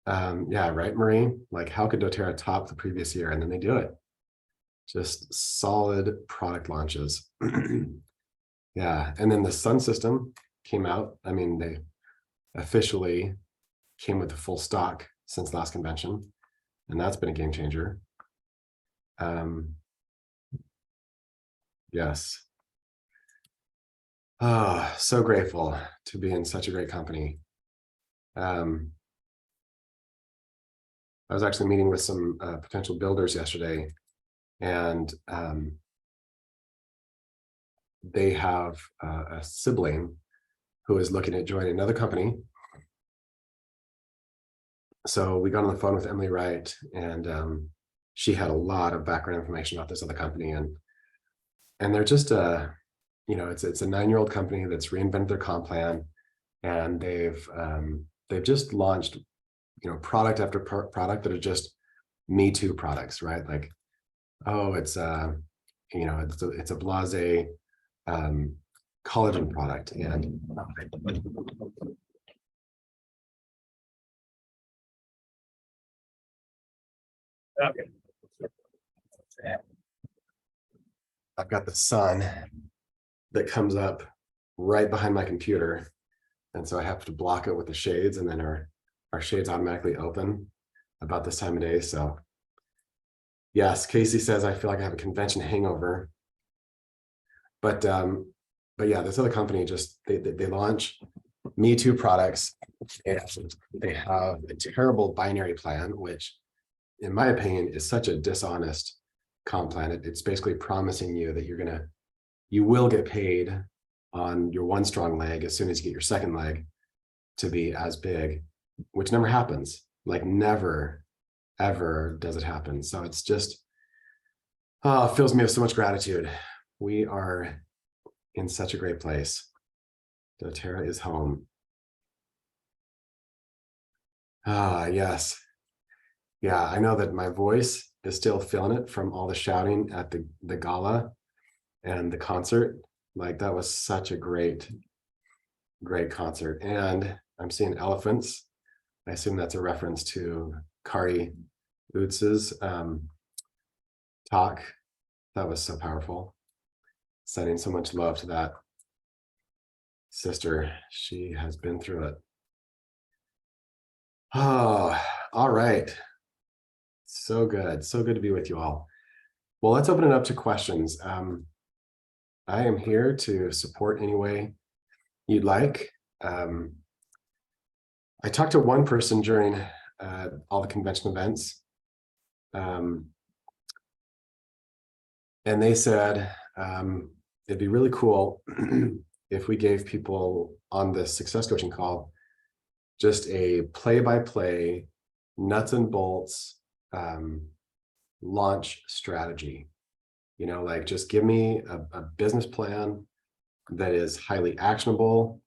Yeah, right, Marie? Like, how could doTERRA top the previous year? And then they do it. Just solid product launches. Yeah, and then the Sun system came out. I mean, they officially came with the full stock since last convention, and that's been a game changer. Yes. Oh, so grateful to be in such a great company. I was actually meeting with some potential builders yesterday, and they have a sibling who is looking at joining another company. So we got on the phone with Emily Wright, and she had a lot of background information about this other company, and they're just it's a 9-year-old company that's reinvented their comp plan, and they've just launched product after product that are just me too products, right? Like, oh, it's it's a blase collagen product, and okay. I've got the sun that comes up right behind my computer, and so I have to block it with the shades, and then our shades automatically open about this time of day. So yes, Casey says I feel like I have a convention hangover, but yeah, this other company just they launch Me Too products, and they have a terrible binary plan, which in my opinion is such a dishonest comp plan. It's basically promising you that you will get paid on your one strong leg as soon as you get your second leg to be as big, which never happens. Like, never, ever does it happen. So it's just, fills me with so much gratitude. We are in such a great place. doTERRA is home. Yes. Yeah, I know that my voice is still feeling it from all the shouting at the gala and the concert. Like, that was such a great concert. And I'm seeing elephants. I assume that's a reference to Kari Utz's talk. That was so powerful. Sending so much love to that sister. She has been through it. Oh, all right. So good. So good to be with you all. Well, let's open it up to questions. I am here to support any way you'd like. I talked to one person during all the convention events, and they said it'd be really cool if we gave people on the success coaching call just a play-by-play, nuts and bolts launch strategy. Like, just give me a business plan that is highly actionable,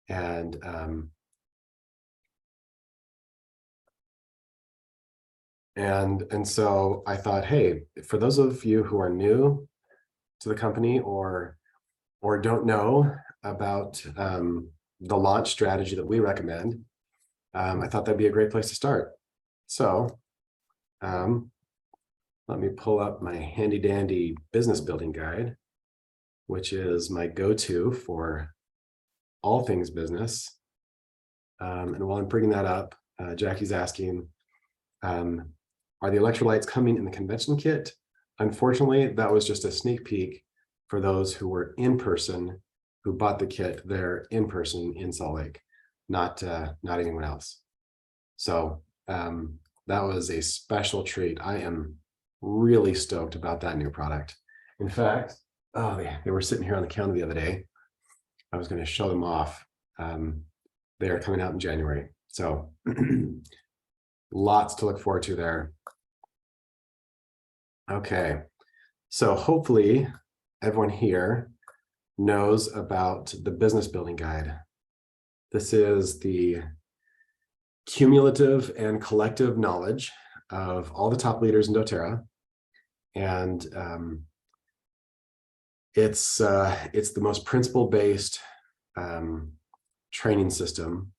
and so I thought, hey, for those of you who are new to the company or don't know about the launch strategy that we recommend, I thought that'd be a great place to start. So let me pull up my handy dandy business building guide, which is my go-to for all things business. And while I'm bringing that up, Jackie's asking, are the electrolytes coming in the convention kit? Unfortunately, that was just a sneak peek for those who were in person, who bought the kit there in person in Salt Lake, not anyone else. So that was a special treat. I am really stoked about that new product. In fact, they were sitting here on the counter the other day. I was going to show them off. They are coming out in January. So lots to look forward to there. Okay, so hopefully everyone here knows about the business building guide. This is the cumulative and collective knowledge of all the top leaders in doTERRA, and it's the most principle-based training system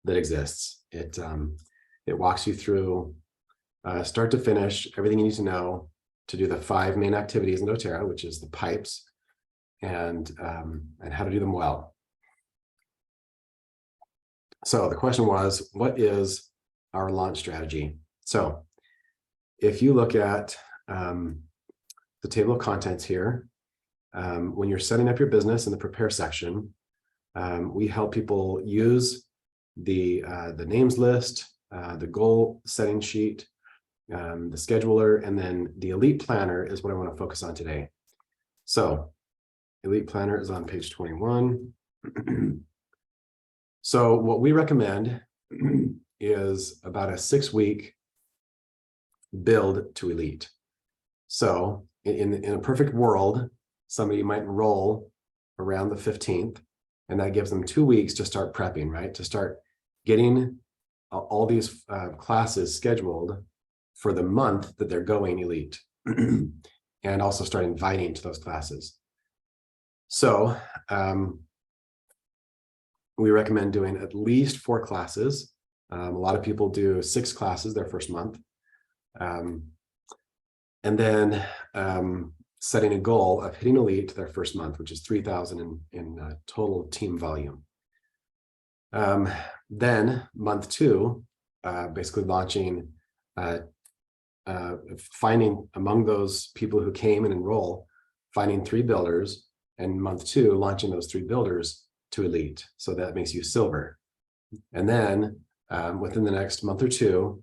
that exists. It walks you through start to finish, everything you need to know to do the 5 main activities in doTERRA, which is the pipes and how to do them well. So the question was, what is our launch strategy? So if you look at the table of contents here, when you're setting up your business in the prepare section, we help people use the names list, the goal setting sheet, the scheduler, and then the elite planner is what I want to focus on today. So elite planner is on page 21. So what we recommend is about a 6-week build to elite. So in a perfect world, somebody might enroll around the 15th, and that gives them 2 weeks to start prepping, right? To start getting all these classes scheduled for the month that they're going elite, and also start inviting to those classes. So we recommend doing at least 4 classes. A lot of people do 6 classes their first month. And then setting a goal of hitting elite their first month, which is 3,000 in total team volume. Then month 2, basically launching, finding among those people who came and enroll, finding 3 builders, and month 2, launching those 3 builders to elite. So that makes you silver. And then within the next month or 2,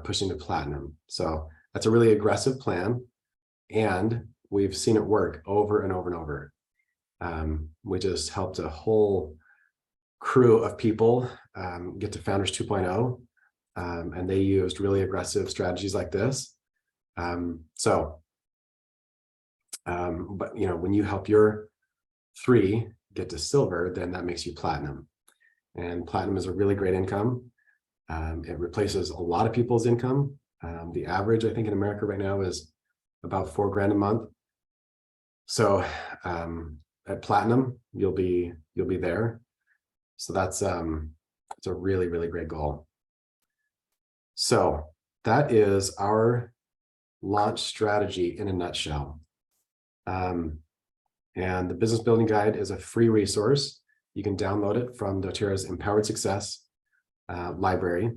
pushing to platinum. So that's a really aggressive plan, and we've seen it work over and over and over. We just helped a whole crew of people get to Founders 2.0, and they used really aggressive strategies like this. But you know, when you help your 3 get to silver, then that makes you platinum. And platinum is a really great income. It replaces a lot of people's income. The average, I think, in America right now is about $4 grand a month. So at platinum, you'll be there. So that's it's a really, really great goal. So that is our launch strategy in a nutshell. And the business building guide is a free resource. You can download it from doTERRA's Empowered Success library.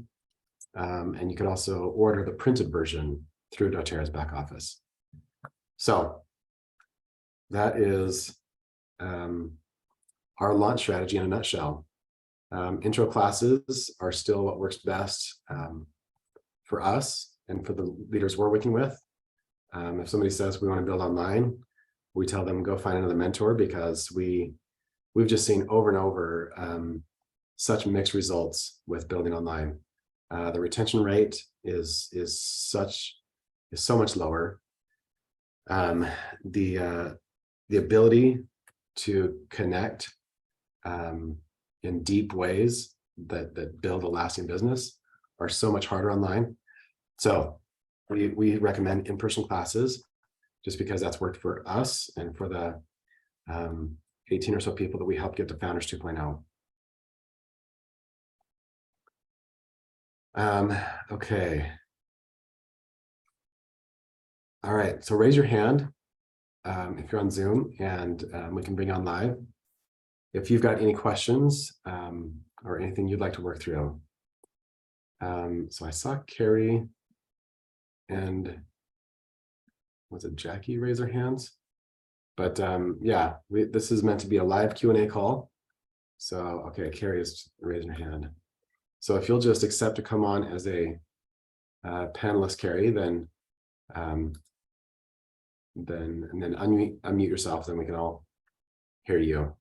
And you can also order the printed version through doTERRA's back office. So that is our launch strategy in a nutshell. Intro classes are still what works best for us and for the leaders we're working with. If somebody says we want to build online, we tell them go find another mentor, because we've just seen over and over such mixed results with building online. The retention rate is so much lower. The ability to connect in deep ways that build a lasting business are so much harder online. So we recommend in-person classes, just because that's worked for us and for the 18 or so people that we helped get to Founders 2.0. Okay. All right, so raise your hand if you're on Zoom, and we can bring you on live. If you've got any questions or anything you'd like to work through. So I saw Carrie and was it Jackie raise their hands? But yeah, this is meant to be a live Q&A call. So, okay, Carrie is raising her hand. So if you'll just accept to come on as a panelist, Carrie, then unmute yourself, then we can all hear you.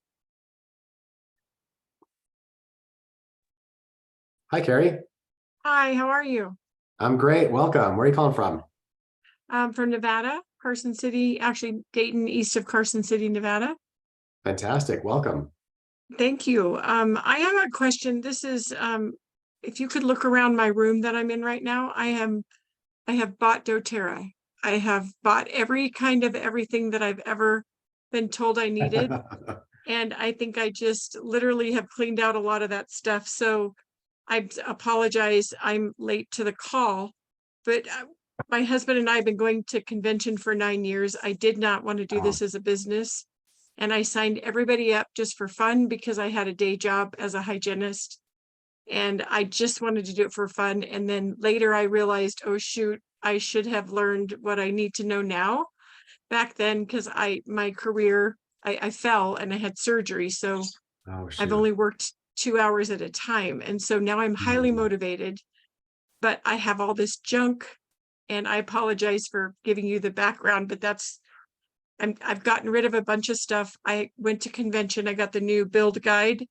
Hi, Carrie. Hi, how are you? I'm great. Welcome. Where are you calling from? From Nevada, Carson City, actually Dayton, east of Carson City, Nevada. Fantastic. Welcome. Thank you. I have a question. This is, if you could look around my room that I'm in right now, I have bought doTERRA. I have bought every kind of everything that I've ever been told I needed. And I think I just literally have cleaned out a lot of that stuff. So I apologize, I'm late to the call, but my husband and I have been going to convention for 9 years. I did not want to do this as a business. And I signed everybody up just for fun because I had a day job as a hygienist. And I just wanted to do it for fun. And then later I realized, oh shoot, I should have learned what I need to know now back then, because my career, I fell and I had surgery. So Oh, I've shoot. only worked 2 hours at a time. And so now I'm highly motivated, but I have all this junk. And I apologize for giving you the background, but I've gotten rid of a bunch of stuff. I went to convention, I got the new build guide,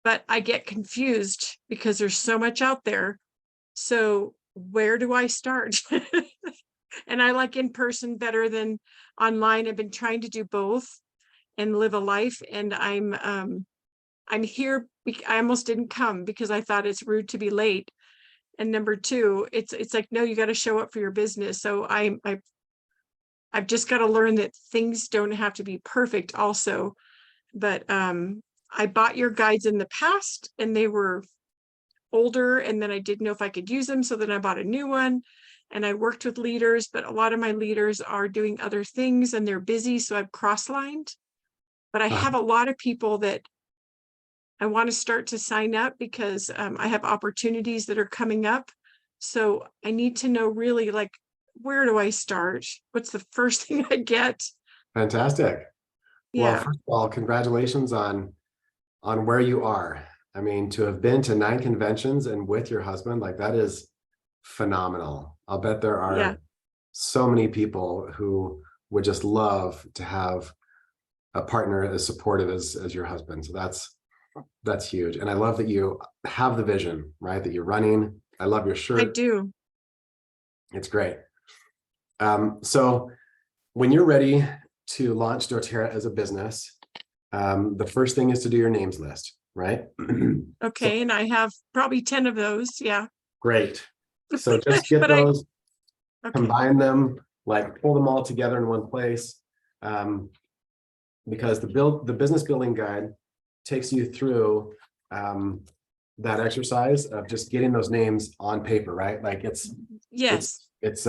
but I get confused because there's so much out there. So where do I start? And I like in person better than online. I've been trying to do both and live a life. And I'm here. I almost didn't come because I thought it's rude to be late. And number two, it's like, no, you got to show up for your business. So I've just got to learn that things don't have to be perfect also. But I bought your guides in the past and they were older, and then I didn't know if I could use them. So then I bought a new one and I worked with leaders, but a lot of my leaders are doing other things and they're busy. So I've cross-lined, but I have a lot of people that I want to start to sign up because I have opportunities that are coming up. So I need to know really, like, where do I start? What's the first thing I get? Fantastic. Well, Yeah, first of all, congratulations on where you are. I mean, to have been to 9 conventions and with your husband, like that is phenomenal. I'll bet there yeah. are so many people who would just love to have a partner as supportive as your husband. So that's huge. And I love that you have the vision, right? That you're running. I love your I shirt. do. It's great. So when you're ready to launch doTERRA as a business, the first thing is to do your names list, right? So Okay, and I have probably 10 of those. Yeah. great. So just get But I, those, okay. combine them, like pull them all together in one place. Because the business building guide takes you through that exercise of just getting those names on paper, right? Like Yes. it's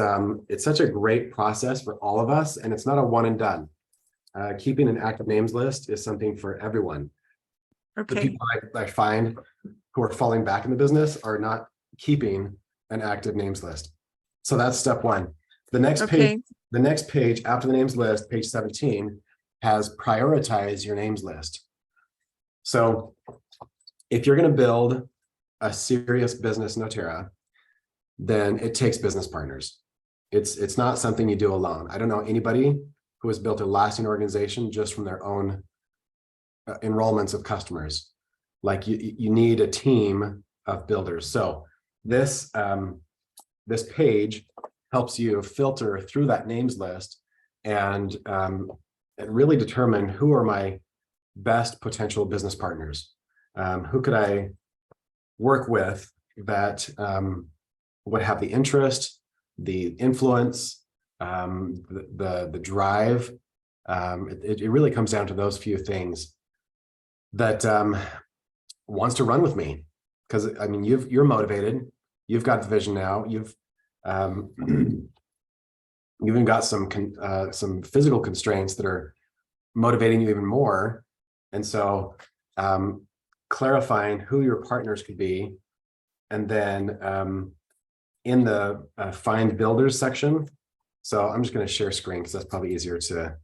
such a great process for all of us, and it's not a one and done. Keeping an active names list is something for everyone. The Okay. people I find who are falling back in the business are not keeping an active names list. So that's step one. The next page, Okay. the next page after the names list, page 17, has prioritize your names list. So if you're going to build a serious business in doTERRA, then it takes business partners. It's not something you do alone. I don't know anybody who has built a lasting organization just from their own enrollments of customers. Like you need a team of builders. So this this page helps you filter through that names list and really determine who are my best potential business partners. Who could I work with that would have the interest, the influence, the drive. It really comes down to those few things that wants to run with me. Because I mean, you're motivated, you've got the vision now, you've you've even got some physical constraints that are motivating you even more. And so clarifying who your partners could be, and then in the find builders section. So I'm just going to share screen because that's probably easier to.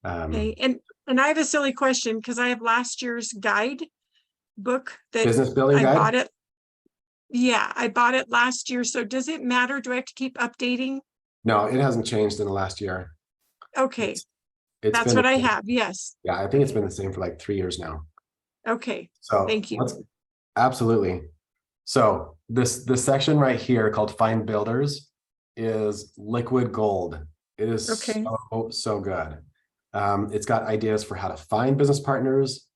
Okay. And I have a silly question because I have last year's guide book that Business building I guide. bought it. Yeah, I bought it last year. So does it matter? Do I have to keep updating? No, it hasn't changed in the last year. Okay. It's That's been what I have. Yes. Yeah, I think it's been the same for like 3 years now. Okay. So Thank you. absolutely. So this section right here called Find Builders is liquid gold. It is Okay. so good. It's got ideas for how to find business partners,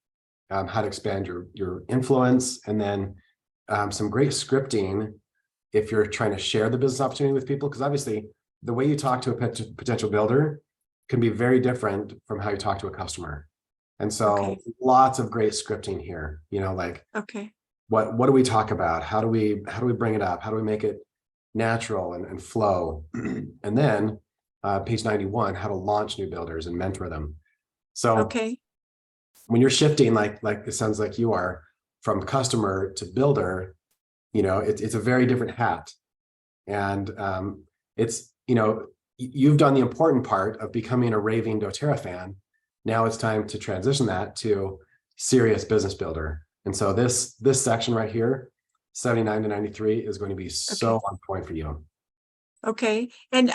how to expand your influence, and then some great scripting if you're trying to share the business opportunity with people, because obviously the way you talk to a potential builder can be very different from how you talk to a customer. And so Okay. lots of great scripting here, like Okay. what do we talk about? How do we bring it up? How do we make it natural and flow? And then page 91, how to launch new builders and mentor them. So Okay. when you're shifting, like it sounds like you are, from customer to builder, it's a very different hat. And it's, you've done the important part of becoming a raving doTERRA fan. Now it's time to transition that to serious business builder. And so this section right here, 79 to 93, is going to be so Okay. on point for you. Okay. And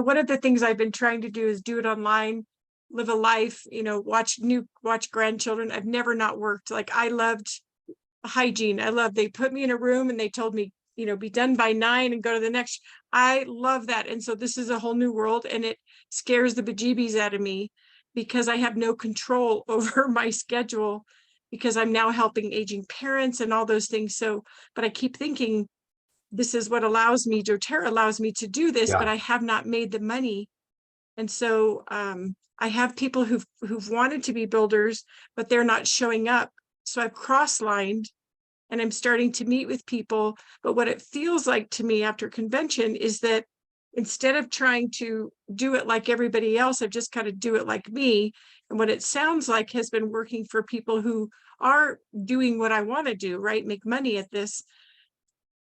one of the things I've been trying to do is do it online, live a life, watch grandchildren. I've never not worked. Like I loved hygiene. They put me in a room and they told me, be done by 9 and go to the next. I love that. And so this is a whole new world, and it scares the bejeebies out of me because I have no control over my schedule, because I'm now helping aging parents and all those things. So, but I keep thinking, this is what doTERRA allows me to do this, but Yeah. I have not made the money. And so I have people who've wanted to be builders, but they're not showing up. So I've cross-lined and I'm starting to meet with people. But what it feels like to me after convention is that instead of trying to do it like everybody else, I've just got to do it like me. And what it sounds like has been working for people who are doing what I want to do, right? Make money at this.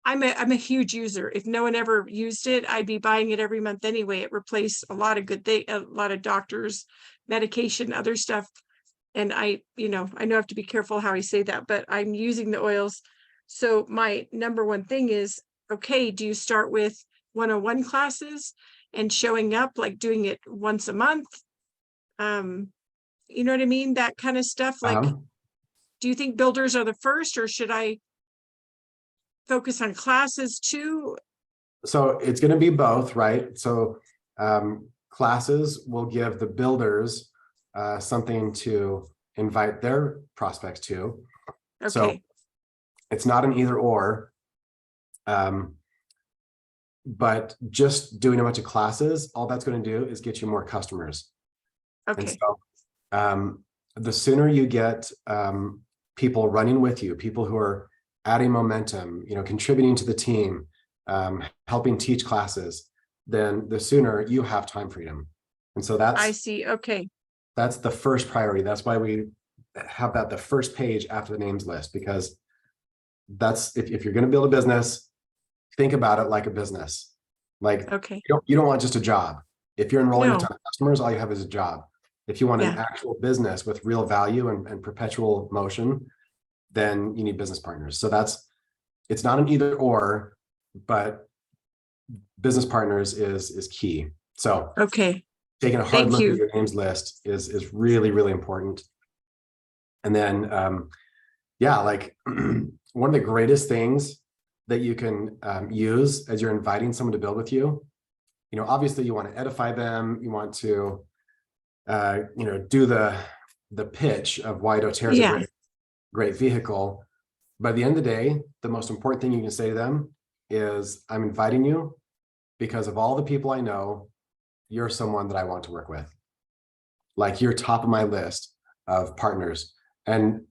I'm a huge user. If no one ever used it, I'd be buying it every month anyway. It replaced a lot of a lot of doctors, medication, other stuff. And I know I have to be careful how I say that, but I'm using the oils. So my number one thing is, okay, do you start with 101 classes and showing up, like doing it once a month? You know what I mean? That kind of stuff. Like, Um, do you think builders are the first, or should I focus on classes too? so it's going to be both, right? So classes will give the builders something to invite their prospects to. So Okay. it's not an either or. But just doing a bunch of classes, all that's going to do is get you more customers. And Okay. so the sooner you get people running with you, people who are adding momentum, contributing to the team, helping teach classes, then the sooner you have time freedom. And so I that's see. Okay. the first priority. That's why we have that the first page after the names list, because that's if you're going to build a business, think about it like a business. Like Okay. you don't want just a job. If you're enrolling a No. ton of customers, all you have is a job. If you want an Yeah. actual business with real value and perpetual motion, then you need business partners. So it's not an either or, but business partners is key. So Okay. taking a hard Thank look at you. your names list is really, really important. And then yeah, like one of the greatest things that you can use as you're inviting someone to build with you, obviously you want to edify them, you want to do the pitch of why doTERRA is a Yeah. great vehicle. By the end of the day, the most important thing you can say to them is, I'm inviting you because of all the people I know, you're someone that I want to work with. Like you're top of my list of partners. And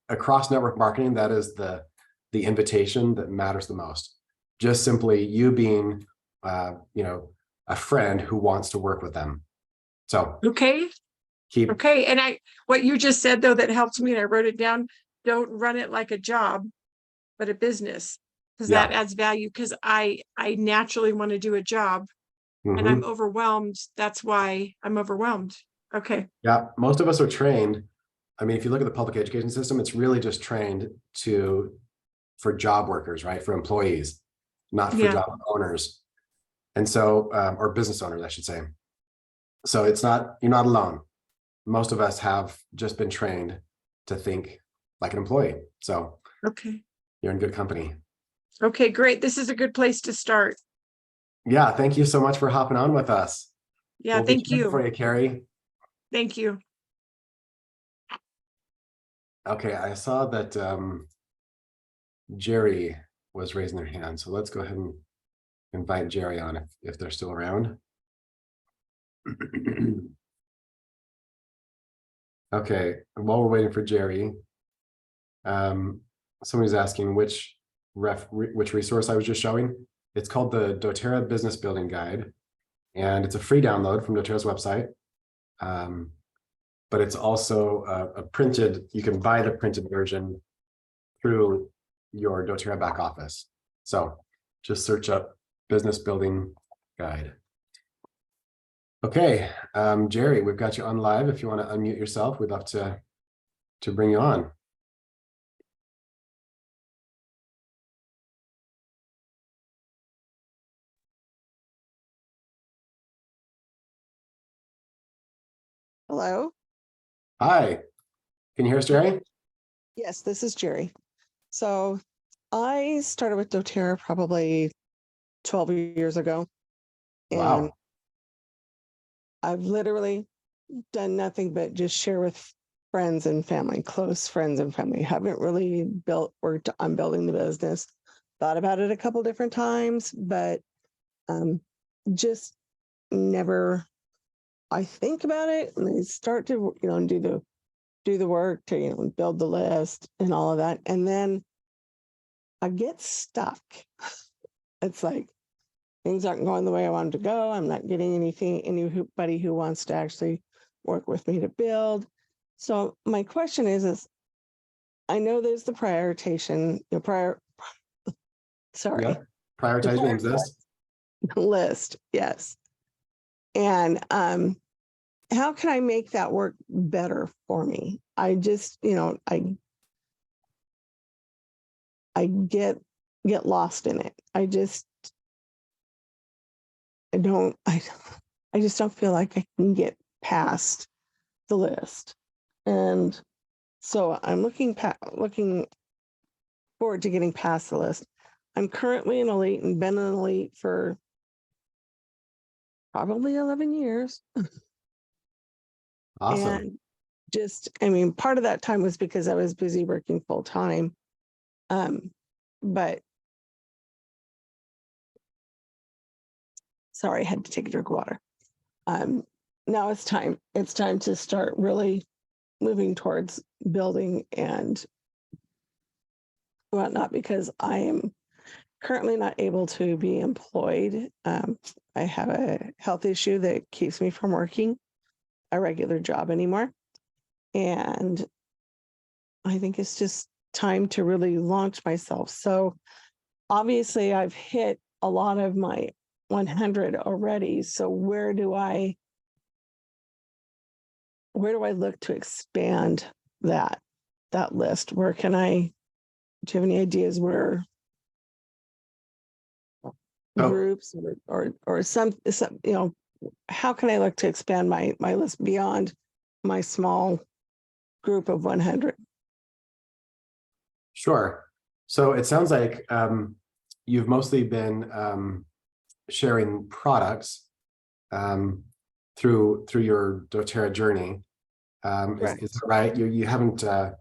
across network marketing, that is the invitation that matters the most. Just simply you being a friend who wants to work with them. So Okay. keep Okay. And what you just said though, that helped me, and I wrote it down. Don't run it like a job, but a business, because that yeah. adds value. Because I naturally want to do a job, and I'm Mm-hmm. overwhelmed. That's why I'm overwhelmed. Okay. Yeah, most of us are trained. I mean, if you look at the public education system, it's really just trained for job workers, right? For employees, not for Yeah. job owners. And so, or business owners, I should say. So you're not alone. Most of us have just been trained to think like an employee. So Okay. you're in good company. Okay. Great. This is a good place to start. Yeah, thank you so much for hopping on with us. Yeah. We'll be Thank cheering you. for you, Carrie. Thank you. Okay, I saw that Jerry was raising their hand. So let's go ahead and invite Jerry on if they're still around. Okay, while we're waiting for Jerry, somebody's asking which resource I was just showing. It's called the doTERRA Business Building Guide, and it's a free download from doTERRA's website. But it's also a printed, you can buy the printed version through your doTERRA back office. So just search up Business Building Guide. Okay, Jerry, we've got you on live. If you want to unmute yourself, we'd love to bring you on. Hello. Hi, can you hear us, Jerry? Yes, this is Jerry. So I started with doTERRA probably 12 years ago. And Wow. I've literally done nothing but just share with friends and family, close friends and family. Haven't really worked on building the business. Thought about it a couple different times, but just never. I think about it and I start to, do the work to, build the list and all of that. And then I get stuck. It's like things aren't going the way I wanted to go. I'm not getting anybody who wants to actually work with me to build. So my question is I know there's the prioritization, sorry. Yeah. Prioritize names list. List, yes. And how can I make that work better for me? I just, I get lost in it. I just don't feel like I can get past the list. And so I'm looking forward to getting past the list. I'm currently an elite and been an elite for probably 11 years. Awesome. And part of that time was because I was busy working full time. But sorry, I had to take a drink of water. Now it's time to start really moving towards building and whatnot, because I am currently not able to be employed. I have a health issue that keeps me from working a regular job anymore. And I think it's just time to really launch myself. So obviously I've hit a lot of my 100 already. So where do I look to expand that list? Where can do you have any ideas where groups or some, how can I look to expand my list beyond my small group of 100? Sure. So it sounds like you've mostly been sharing products through your doTERRA journey. Is that right? You haven't. The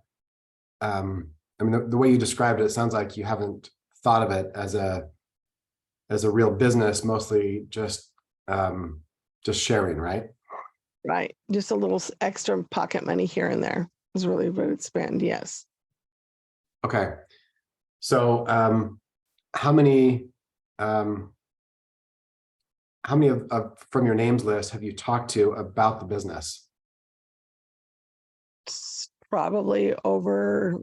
way you described it, it sounds like you haven't thought of it as a real business. Mostly just sharing, right? Right. Just a little extra pocket money here and there is really what it's been. Yes. Okay. So how many of from your names list have you talked to about the business? It's probably over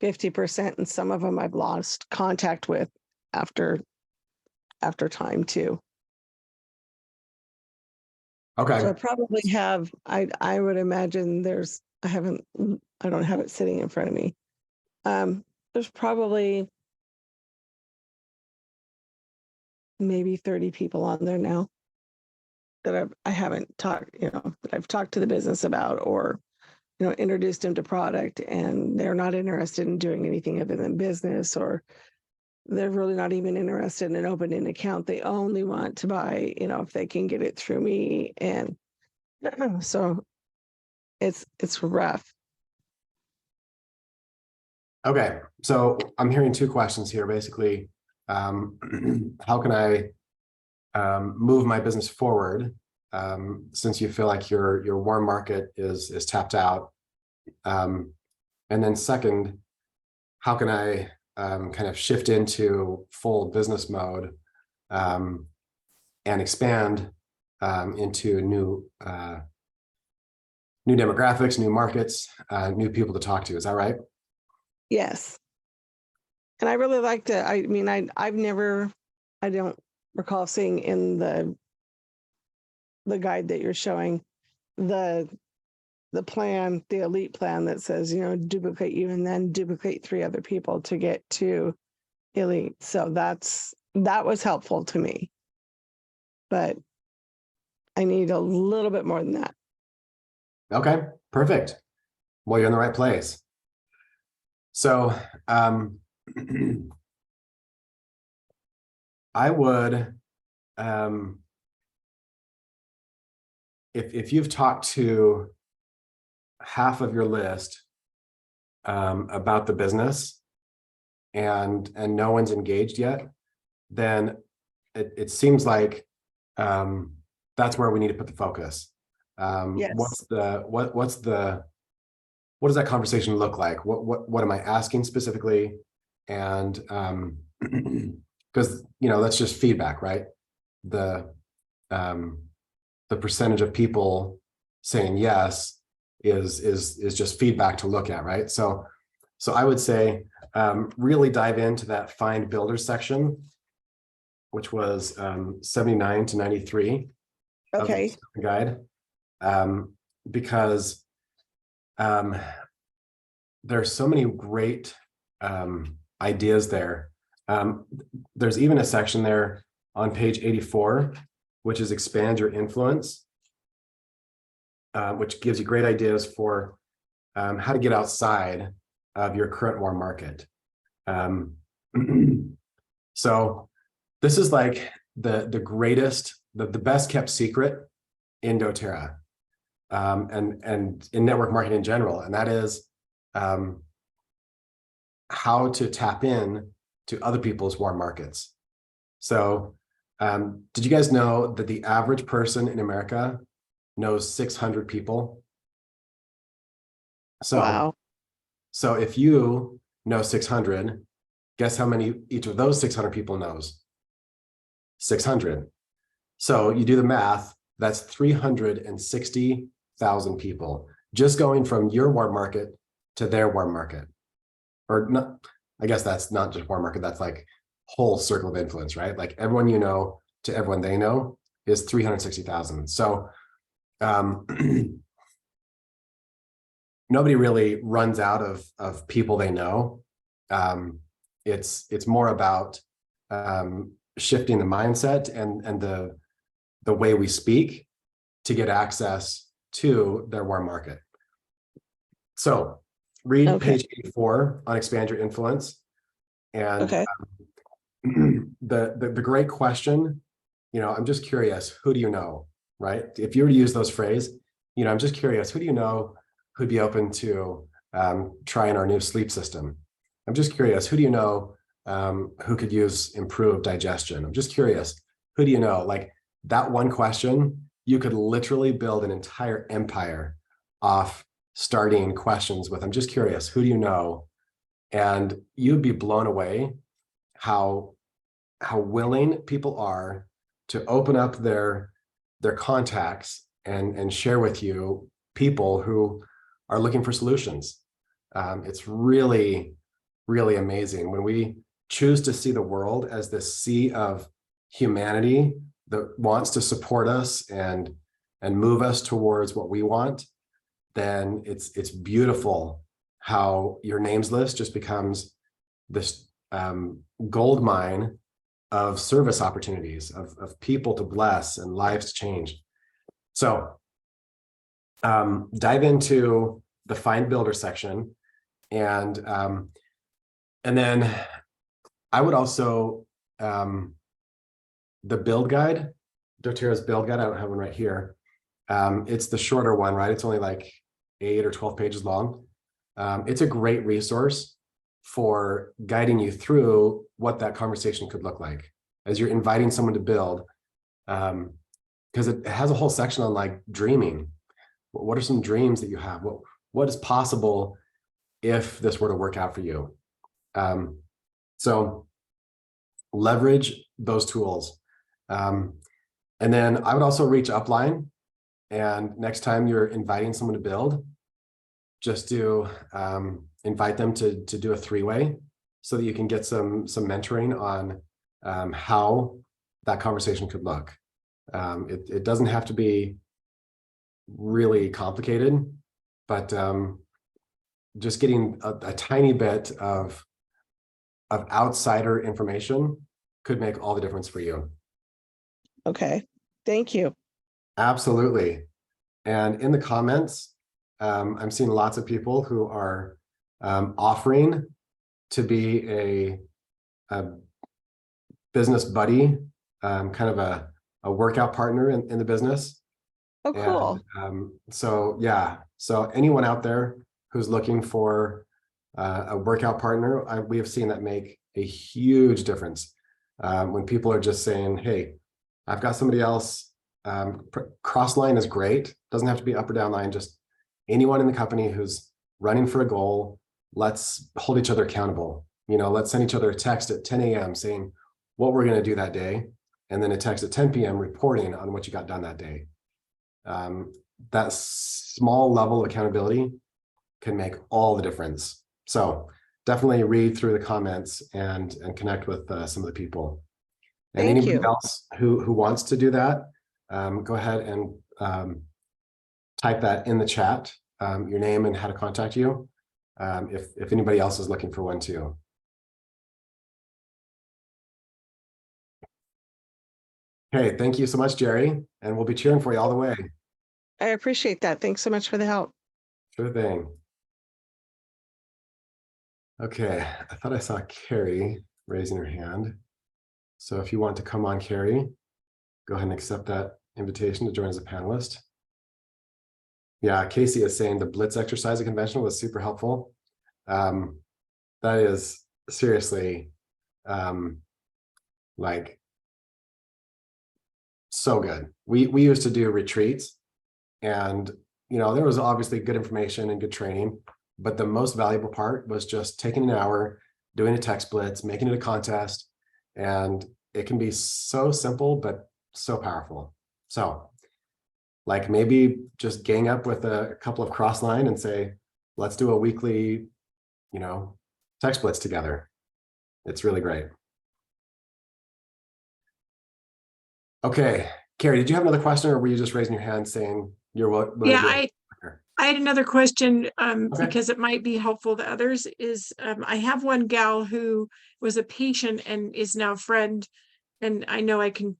50%, and some of them I've lost contact with after time too. Okay. So I probably have, I would imagine I don't have it sitting in front of me. There's probably maybe 30 people on there now that I haven't talked, that I've talked to the business about, or, introduced them to product, and they're not interested in doing anything other than business, or they're really not even interested in opening an account. They only want to buy, if they can get it through me. And so it's rough. Okay. So I'm hearing two questions here. Basically, how can I move my business forward since you feel like your warm market is tapped out? And then second, how can I kind of shift into full business mode and expand into new demographics, new markets, new people to talk to. Is that right? Yes. And I really like to, I mean, I don't recall seeing in the guide that you're showing the plan, the elite plan that says, you know, duplicate you and then duplicate 3 other people to get to elite. So that was helpful to me. But I need a little bit more than that. Okay, perfect. Well, you're in the right place. So I would, if you've talked to half of your list about the business and no one's engaged yet, then it seems like that's where we need to put the focus. Yes. What does that conversation look like? What am I asking specifically? And because that's just feedback, right? The percentage of people saying yes is just feedback to look at, right? So I would say really dive into that find builders section, which was 79 to 93 Okay. of the guide, because there's so many great ideas there. There's even a section there on page 84, which is expand your influence, which gives you great ideas for how to get outside of your current warm market. So this is like the greatest, the best kept secret in doTERRA, and in network marketing in general, and that is how to tap in to other people's warm markets. So did you guys know that the average person in America knows 600 people? So, Wow. So if you know 600, guess how many each of those 600 people knows? 600. So you do the math, that's 360,000 people just going from your warm market to their warm market. Or not, I guess that's not just warm market, that's like whole circle of influence, right? Like everyone you know to everyone they know is 360,000. So nobody really runs out of people they know. It's more about shifting the mindset and the way we speak to get access to their warm market. So read page 84 on expand your influence. And the great question, I'm just curious, who do you know, right? If you were to use those phrases, I'm just curious, who do you know who'd be open to trying our new sleep system? I'm just curious, who do you know who could use improved digestion? I'm just curious, who do you know? Like that one question, you could literally build an entire empire off starting questions with, I'm just curious, who do you know? And you'd be blown away how willing people are to open up their contacts and share with you people who are looking for solutions. It's really, really amazing when we choose to see the world as this sea of humanity that wants to support us and move us towards what we want. Then it's beautiful how your names list just becomes this gold mine of service opportunities, of people to bless and lives to change. So dive into the find builder section, and then I would also the build guide, doTERRA's build guide. I don't have one right here. It's the shorter one, right? It's only like 8 or 12 pages long. It's a great resource for guiding you through what that conversation could look like as you're inviting someone to build, because it has a whole section on like dreaming. What are some dreams that you have? What is possible if this were to work out for you? So leverage those tools. And then I would also reach upline, and next time you're inviting someone to build, just do invite them to do a 3-way so that you can get some mentoring on how that conversation could look. It doesn't have to be really complicated, but just getting a tiny bit of outsider information could make all the difference for you. Okay, thank you. Absolutely. And in the comments, I'm seeing lots of people who are offering to be a business buddy, kind of a workout partner in the business. Oh, cool. And so yeah, so anyone out there who's looking for a workout partner, we have seen that make a huge difference. When people are just saying, hey, I've got somebody else. Cross line is great. Doesn't have to be up or down line, just anyone in the company who's running for a goal. Let's hold each other accountable. Let's send each other a text at 10 a.m. saying what we're going to do that day, and then a text at 10 p.m. reporting on what you got done that day. That small level of accountability can make all the difference. So definitely read through the comments and connect with some of the people. And Thank anybody you. else who wants to do that, go ahead and type that in the chat, your name and how to contact you, if anybody else is looking for one too. Okay, thank you so much, Jerry, and we'll be cheering for you all the way. I appreciate that. Thanks so much for the help. Sure thing. Okay, I thought I saw Carrie raising her hand. So if you want to come on, Carrie, go ahead and accept that invitation to join as a panelist. Yeah, Casey is saying the Blitz exercise convention was super helpful. That is seriously like so good. We used to do retreats, and there was obviously good information and good training, but the most valuable part was just taking an hour, doing a text blitz, making it a contest, and it can be so simple but so powerful. So like maybe just gang up with a couple of crossline and say, let's do a weekly, text blitz together. It's really great. Okay, Carrie, did you have another question, or were you just raising your hand saying you're what? Yeah, I had another question because it might be helpful to others. I have one gal who was a patient and is now a friend, and I know I can.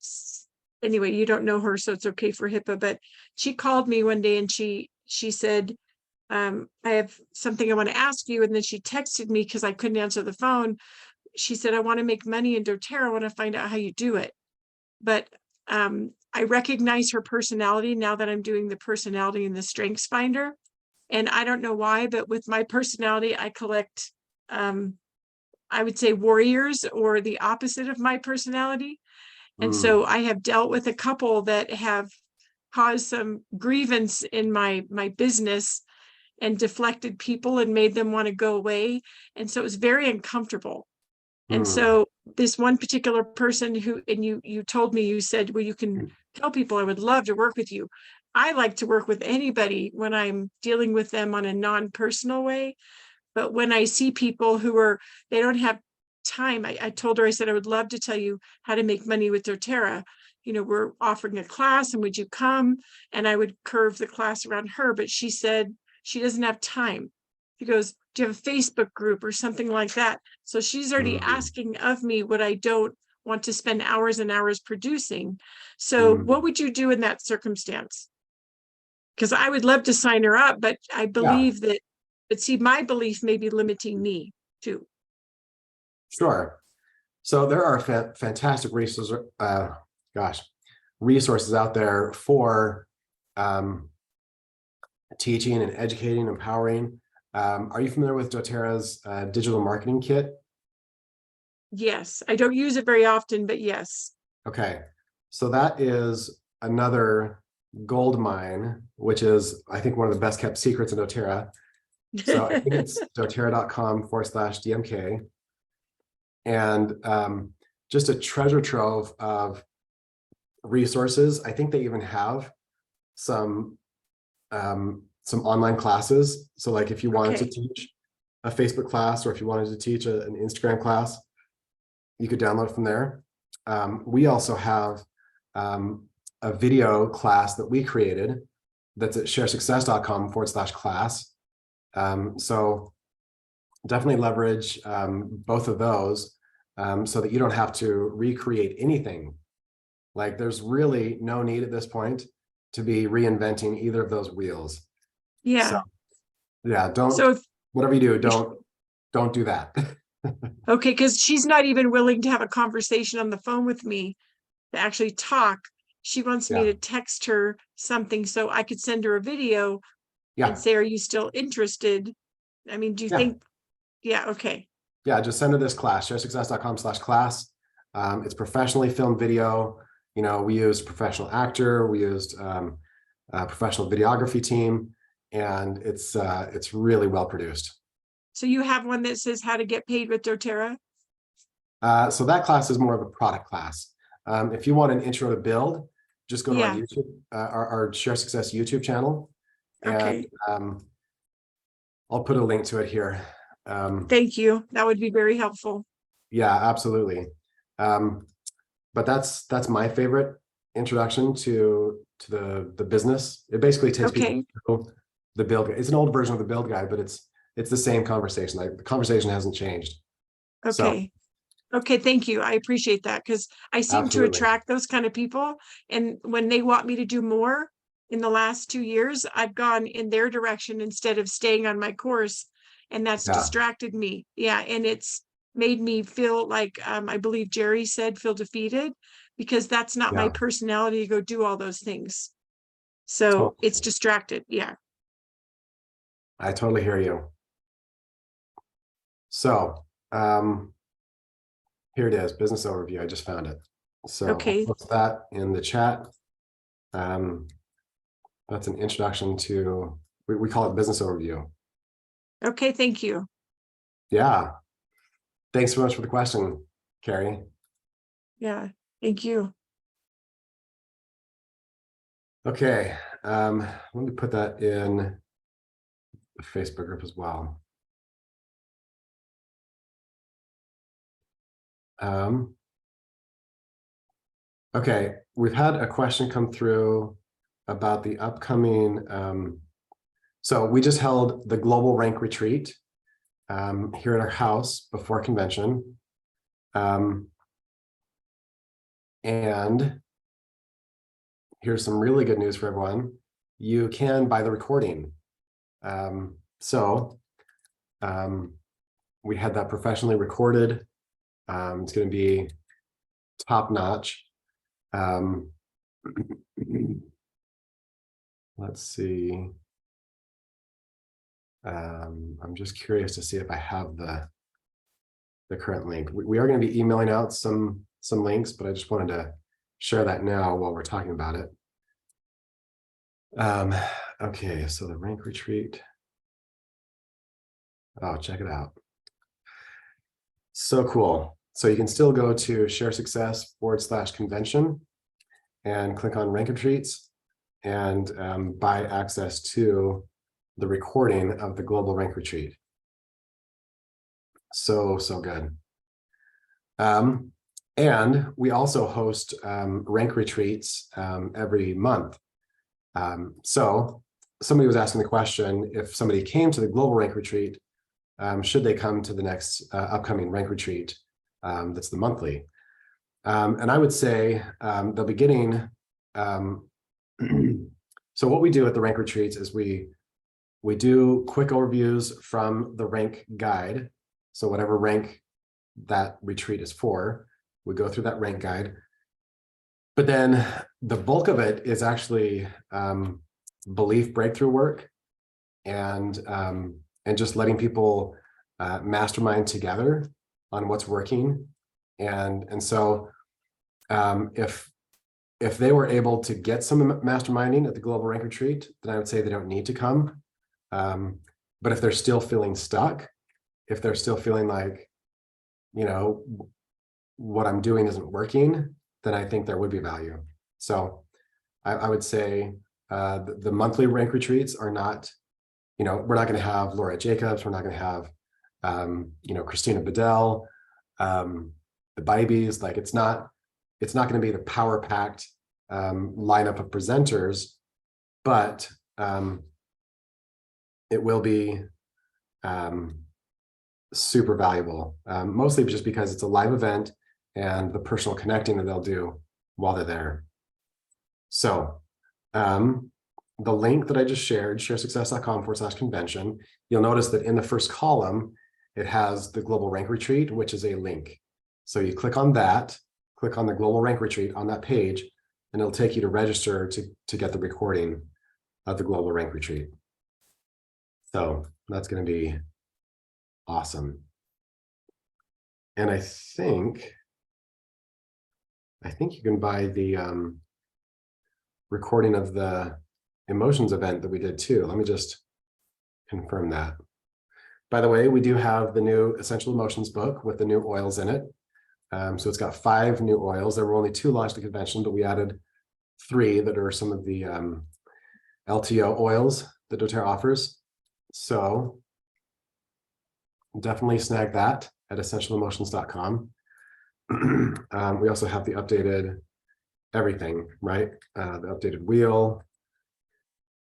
Anyway, you don't know her, so it's okay for HIPAA. But she called me one day and she said, I have something I want to ask you. And then she texted me because I couldn't answer the phone. She said, I want to make money in doTERRA. I want to find out how you do it. But I recognize her personality now that I'm doing the personality and the strengths finder. And I don't know why, but with my personality, I collect, I would say, warriors, or the opposite of my personality. And so I have dealt with a couple that have caused some grievance in my business and deflected people and made them want to go away. And so it was very uncomfortable. And so this one particular person and you told me, you said, well, you can tell people I would love to work with you. I like to work with anybody when I'm dealing with them on a non-personal way. But when I see people they don't have time, I told her, I said, I would love to tell you how to make money with doTERRA. We're offering a class, and would you come? And I would curve the class around her, but she said she doesn't have time. She goes, do you have a Facebook group or something like that? So she's already asking of me what I don't want to spend hours and hours producing. So what would you do in that circumstance? Because I would love to sign her up, but I believe that, but see, my belief may be limiting me too. Sure. So there are fantastic resources, resources out there for teaching and educating, empowering. Are you familiar with doTERRA's digital marketing kit? Yes, I don't use it very often, but yes. Okay, so that is another gold mine, which is, I think, one of the best kept secrets in doTERRA. So I think it's doTERRA.com/DMK. and just a treasure trove of resources. I think they even have some online classes. So like if you wanted to Okay. teach a Facebook class, or if you wanted to teach an Instagram class, you could download from there. We also have a video class that we created that's at sharesuccess.com/class. So definitely leverage both of those so that you don't have to recreate anything. Like there's really no need at this point to be reinventing either of those wheels. Yeah. So yeah, don't, So whatever you do, don't do that. okay, because she's not even willing to have a conversation on the phone with me to actually talk. She wants me Yeah. to text her something so I could send her a video and Yeah. say, are you still interested? I mean, do you Yeah. think? Yeah, okay. Yeah, just send her this class, sharesuccess.com/class. It's professionally filmed video. You know, we used a professional actor, we used a professional videography team, and it's really well produced. So you have one that says how to get paid with doTERRA? So that class is more of a product class. If you want an intro to build, just go to our Yeah. YouTube, our Share Success YouTube channel, and Okay. I'll put a link to it here. Thank you. That would be very helpful. Yeah, absolutely. But that's my favorite introduction to the business. It basically takes people Okay. through the build. It's an old version of the build guide, but it's the same conversation. Like the conversation hasn't changed. So Okay. Okay, thank you. I appreciate that because I seem to absolutely. attract those kind of people. And when they want me to do more in the last 2 years, I've gone in their direction instead of staying on my course. And that's Yeah. distracted me. Yeah. And it's made me feel like, I believe Jerry said, feel defeated because that's not my Yeah. personality to go do all those things. So it's Totally. distracted. Yeah. I totally hear you. So here it is, business overview. I just found it. So Okay. I'll post that in the chat. That's an introduction to, we call it business overview. Okay. Thank you. Yeah. Thanks so much for the question, Carrie. Yeah. Thank you. Okay. Let me put that in the Facebook group as well. Okay, we've had a question come through about the upcoming, so we just held the Global Rank Retreat here at our house before convention. And here's some really good news for everyone. You can buy the recording. We had that professionally recorded. It's going to be top notch. Let's see. I'm just curious to see if I have the current link. We are going to be emailing out some links, but I just wanted to share that now while we're talking about it. Okay, so the rank retreat. Oh, check it out. So cool. So you can still go to sharesuccess.com/convention and click on rank retreats and buy access to the recording of the Global Rank Retreat. So good. And we also host rank retreats every month. So somebody was asking the question, if somebody came to the Global Rank Retreat, should they come to the next upcoming rank retreat that's the monthly? And I would say they'll be getting, so what we do at the rank retreats is we do quick overviews from the rank guide. So whatever rank that retreat is for, we go through that rank guide. But then the bulk of it is actually belief breakthrough work and just letting people mastermind together on what's working. And so if they were able to get some masterminding at the Global Rank Retreat, then I would say they don't need to come. But if they're still feeling stuck, if they're still feeling like you know, what I'm doing isn't working, then I think there would be value. So I would say the monthly rank retreats are not, you know, we're not going to have Laura Jacobs, we're not going to have, you know, Christina Bedell, the Bibies. Like it's not going to be the power packed lineup of presenters, but it will be super valuable, mostly just because it's a live event and the personal connecting that they'll do while they're there. So the link that I just shared, sharesuccess.com/convention, you'll notice that in the first column, it has the Global Rank Retreat, which is a link. So you click on that, click on the Global Rank Retreat on that page, and it'll take you to register to get the recording of the Global Rank Retreat. So that's going to be awesome. And I think you can buy the recording of the emotions event that we did too. Let me just confirm that. By the way, we do have the new Essential Emotions book with the new oils in it. So it's got 5 new oils. There were only 2 launched at the convention, but we added 3 that are some of the LTO oils that doTERRA offers. So definitely snag that at essentialemotions.com. We also have the updated everything, right? The updated wheel,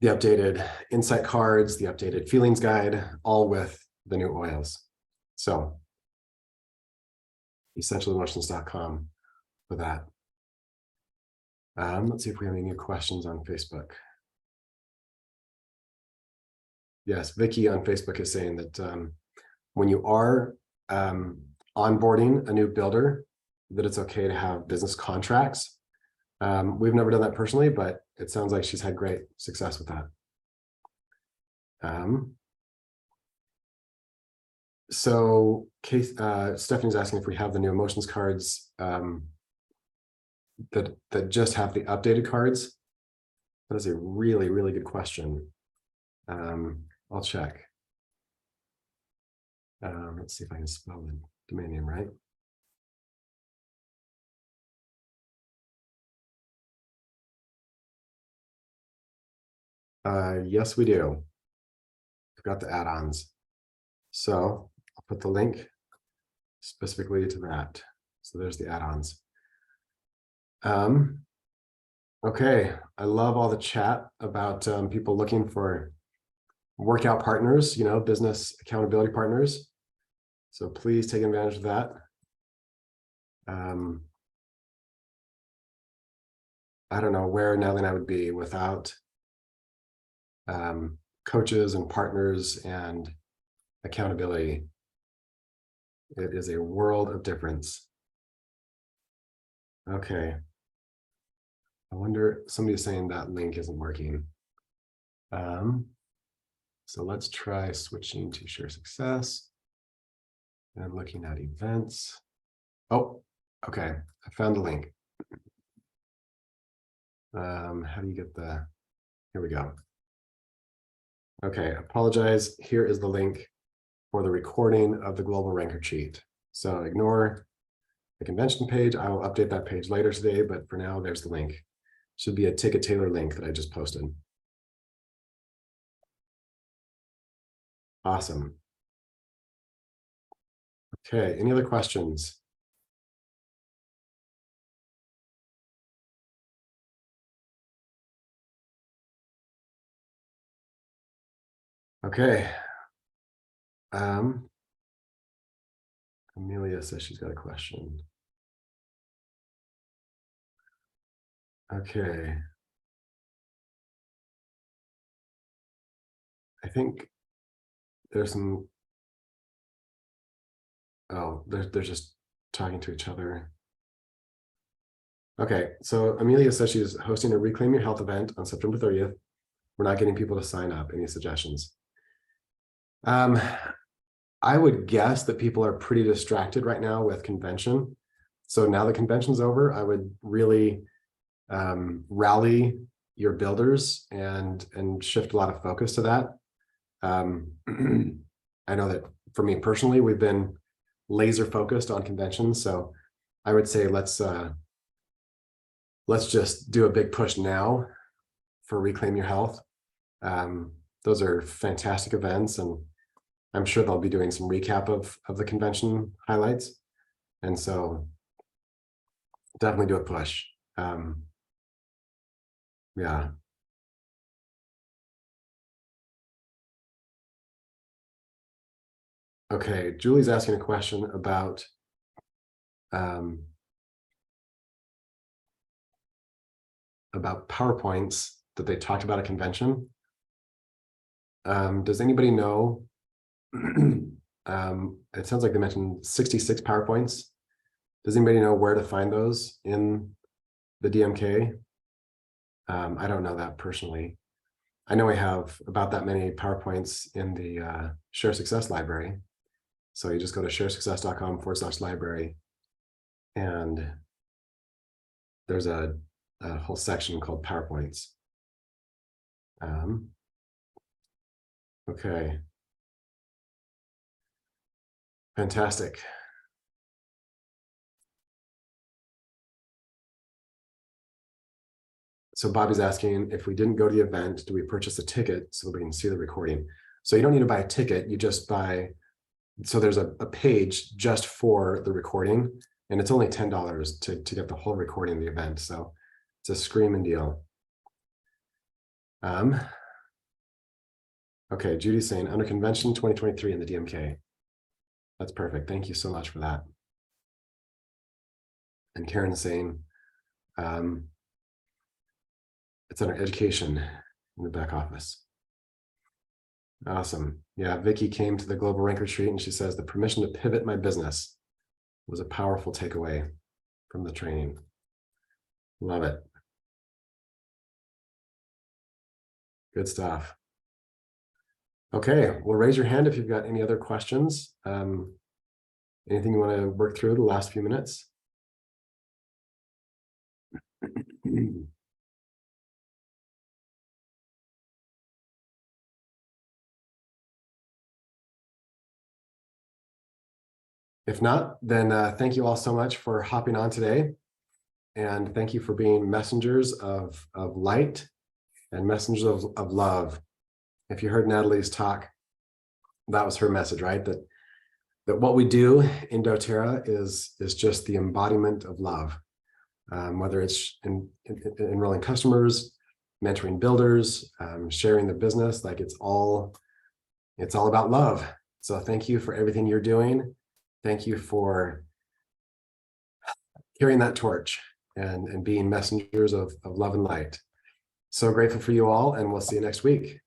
the updated insight cards, the updated feelings guide, all with the new oils. So essentialemotions.com for that. Let's see if we have any new questions on Facebook. Yes, Vicky on Facebook is saying that when you are onboarding a new builder, that it's okay to have business contracts. We've never done that personally, but it sounds like she's had great success with that. So Stephanie's asking if we have the new emotions cards that just have the updated cards. That is a really, really good question. I'll check. Let's see if I can spell the domain name right. Yes, we do. We've got the add-ons. So I'll put the link specifically to that. So there's the add-ons. Okay, I love all the chat about people looking for workout partners, you know, business accountability partners. So please take advantage of that. I don't know where Natalie and I would be without coaches and partners and accountability. It is a world of difference. Okay. I wonder, somebody's saying that link isn't working. So let's try switching to Share Success and looking at events. Oh, okay. I found the link. How do you get the, here we go. Okay, apologize. Here is the link for the recording of the Global Rank Retreat. So ignore the convention page. I will update that page later today, but for now, there's the link. Should be a Ticket Taylor link that I just posted. Awesome. Okay, any other questions? Okay. Amelia says she's got a question. Okay. I think there's some, oh, they're just talking to each other. Okay, so Amelia says she's hosting a Reclaim Your Health event on September 30th. We're not getting people to sign up. Any suggestions? I would guess that people are pretty distracted right now with convention. So now the convention's over, I would really rally your builders and shift a lot of focus to that. I know that for me personally, we've been laser focused on conventions. So I would say let's just do a big push now for Reclaim Your Health. Those are fantastic events, and I'm sure they'll be doing some recap of the convention highlights. And so definitely do a push. Yeah. Okay, Julie's asking a question about PowerPoints that they talked about at convention. Does anybody know? It sounds like they mentioned 66 PowerPoints. Does anybody know where to find those in the DMK? I don't know that personally. I know we have about that many PowerPoints in the Share Success library. So you just go to sharesuccess.com/library, and there's a whole section called PowerPoints. Okay. Fantastic. So Bobby's asking, if we didn't go to the event, do we purchase a ticket so that we can see the recording? So you don't need to buy a ticket, you just buy, so there's a page just for the recording, and it's only $10 to get the whole recording of the event. So it's a screaming deal. Okay, Judy's saying under convention 2023 in the DMK. That's perfect. Thank you so much for that. And Karen's saying it's under education in the back office. Awesome. Yeah, Vicky came to the Global Rank Retreat and she says the permission to pivot my business was a powerful takeaway from the training. Love it. Good stuff. Okay, well, raise your hand if you've got any other questions. Anything you want to work through the last few minutes? If not, then thank you all so much for hopping on today. And thank you for being messengers of light and messengers of love. If you heard Natalie's talk, that was her message, right? That what we do in doTERRA is just the embodiment of love. Whether it's enrolling customers, mentoring builders, sharing the business, like it's all about love. So thank you for everything you're doing. Thank you for carrying that torch and being messengers of love and light. So grateful for you all, and we'll see you next week.